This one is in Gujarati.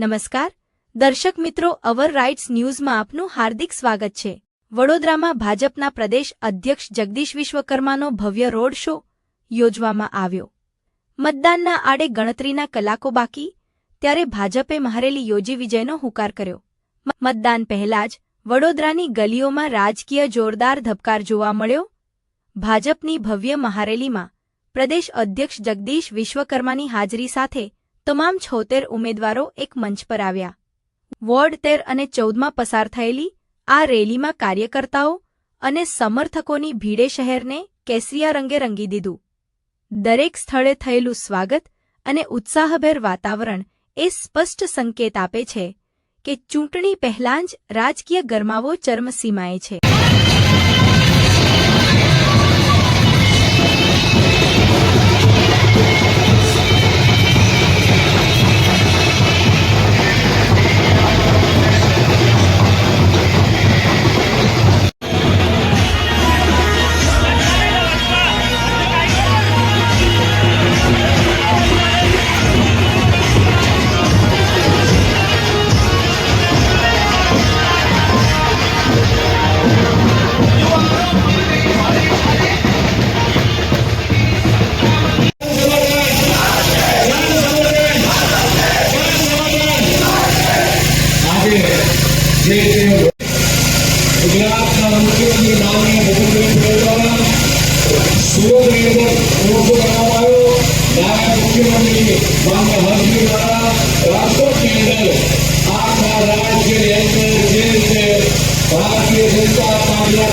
નમસ્કાર દર્શક મિત્રો, અવર રાઇટ્સ ન્યૂઝમાં આપનું હાર્દિક સ્વાગત છે। વડોદરામાં ભાજપના પ્રદેશ અધ્યક્ષ જગદીશ વિશ્વકર્માનો ભવ્ય રોડ શો યોજવામાં આવ્યો। મતદાનના આડે ગણતરીના કલાકો બાકી, ત્યારે ભાજપે મહારેલી યોજી વિજયનો હુંકાર કર્યો। મતદાન પહેલા જ વડોદરાની ગલીઓમાં રાજકીય જોરદાર ધબકાર જોવા મળ્યો। ભાજપની ભવ્ય મહારેલીમાં પ્રદેશ અધ્યક્ષ જગદીશ વિશ્વકર્માની હાજરી સાથે તમામ 76 ઉમેદવારો એક મંચ પર આવ્યા। વોર્ડ 13 અને 14માં પસાર થયેલી આ રેલીમાં કાર્યકર્તાઓ અને સમર્થકોની ભીડે શહેરને કેસરિયા રંગે રંગી દીધું। દરેક સ્થળે થયેલું સ્વાગત અને ઉત્સાહભેર વાતાવરણ એ સ્પષ્ટ સંકેત આપે છે કે ચૂંટણી પહેલાં જ રાજકીય ગરમાવો ચરમસીમાએ છે। ગુજરાતના મુખ્યમંત્રી માનનીય ભૂપેન્દ્રભાઈ દ્વારા સુરત એરપોર્ટ કરવામાં આવ્યો। નાયબ મુખ્યમંત્રી માનનીય હર્ષભાઈ દ્વારા રાજકોટની અંદર આખા રાજ્યની અંદર જે રીતે ભારતીય જનતા પાર્ટીના